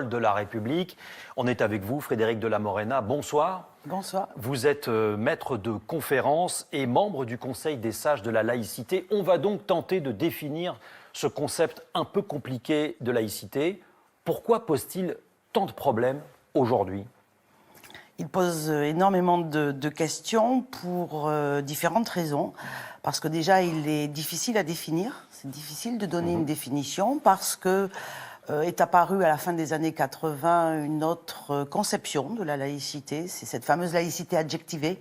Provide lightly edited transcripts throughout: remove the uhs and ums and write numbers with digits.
de la République. On est avec vous, Frédéric de la Morena. Bonsoir. Bonsoir. Vous êtes maître de conférence et membre du Conseil des sages de la laïcité. On va donc tenter de définir ce concept un peu compliqué de laïcité. Pourquoi pose-t-il tant de problèmes aujourd'hui ? Il pose énormément de questions pour différentes raisons. Parce que déjà, il est difficile à définir. C'est difficile de donner une définition parce que est apparue à la fin des années 80 une autre conception de la laïcité. C'est cette fameuse laïcité adjectivée,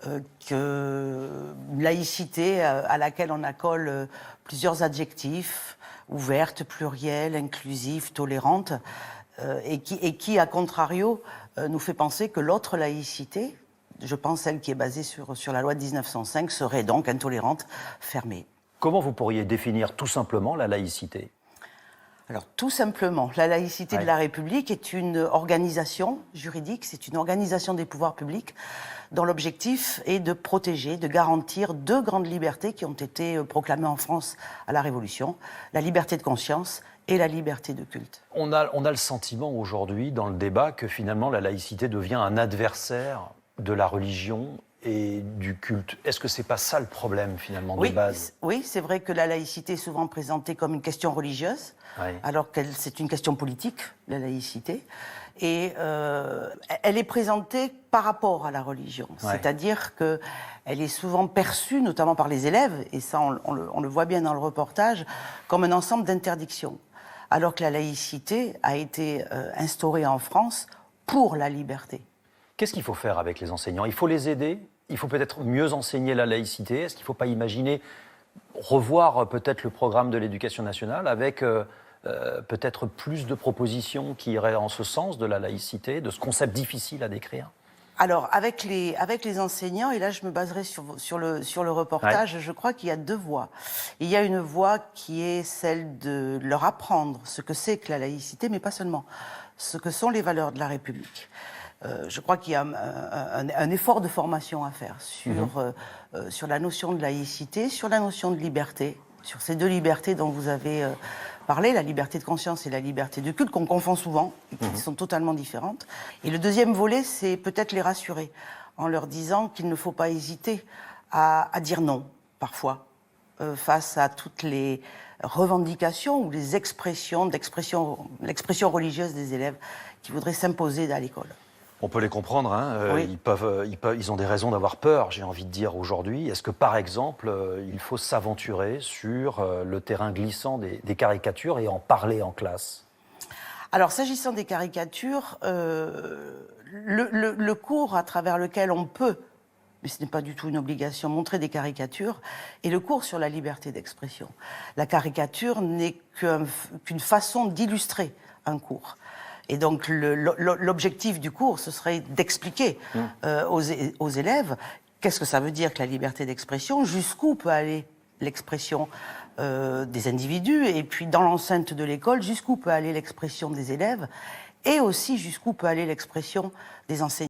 une laïcité à laquelle on accole plusieurs adjectifs, ouverte, plurielle, inclusive, tolérante, et qui, à contrario, nous fait penser que l'autre laïcité, je pense celle qui est basée sur la loi de 1905, serait donc intolérante, fermée. Comment vous pourriez définir tout simplement la laïcité ? Alors, tout simplement, la laïcité de la République est une organisation juridique, c'est une organisation des pouvoirs publics dont l'objectif est de protéger, de garantir deux grandes libertés qui ont été proclamées en France à la Révolution, la liberté de conscience et la liberté de culte. On a le sentiment aujourd'hui dans le débat que finalement la laïcité devient un adversaire de la religion et du culte. Est-ce que c'est pas ça le problème finalement de base ? Oui, c'est vrai que la laïcité est souvent présentée comme une question religieuse, alors que c'est une question politique, la laïcité. Et elle est présentée par rapport à la religion. C'est-à-dire qu'elle est souvent perçue, notamment par les élèves, et ça on le voit bien dans le reportage, comme un ensemble d'interdictions. Alors que la laïcité a été instaurée en France pour la liberté. Qu'est-ce qu'il faut faire avec les enseignants ? Il faut les aider ? Il faut peut-être mieux enseigner la laïcité ? Est-ce qu'il ne faut pas imaginer revoir peut-être le programme de l'éducation nationale avec peut-être plus de propositions qui iraient en ce sens de la laïcité, de ce concept difficile à décrire ? Alors, avec les enseignants, et là je me baserai sur le reportage, je crois qu'il y a deux voies. Il y a une voie qui est celle de leur apprendre ce que c'est que la laïcité, mais pas seulement, ce que sont les valeurs de la République. Je crois qu'il y a un effort de formation à faire sur la notion de laïcité, sur la notion de liberté, sur ces deux libertés dont vous avez parlé, la liberté de conscience et la liberté de culte, qu'on confond souvent, et qui sont totalement différentes. Et le deuxième volet, c'est peut-être les rassurer, en leur disant qu'il ne faut pas hésiter à dire non, parfois, face à toutes les revendications ou les l'expression religieuse des élèves qui voudraient s'imposer à l'école. On peut les comprendre, hein. Ils ont des raisons d'avoir peur, j'ai envie de dire, aujourd'hui. Est-ce que, par exemple, il faut s'aventurer sur le terrain glissant des caricatures et en parler en classe ? Alors, s'agissant des caricatures, le cours à travers lequel on peut, mais ce n'est pas du tout une obligation, montrer des caricatures, est le cours sur la liberté d'expression. La caricature n'est qu'une façon d'illustrer un cours. Et donc l'objectif du cours, ce serait d'expliquer aux élèves qu'est-ce que ça veut dire que la liberté d'expression, jusqu'où peut aller l'expression des individus, et puis dans l'enceinte de l'école, jusqu'où peut aller l'expression des élèves, et aussi jusqu'où peut aller l'expression des enseignants.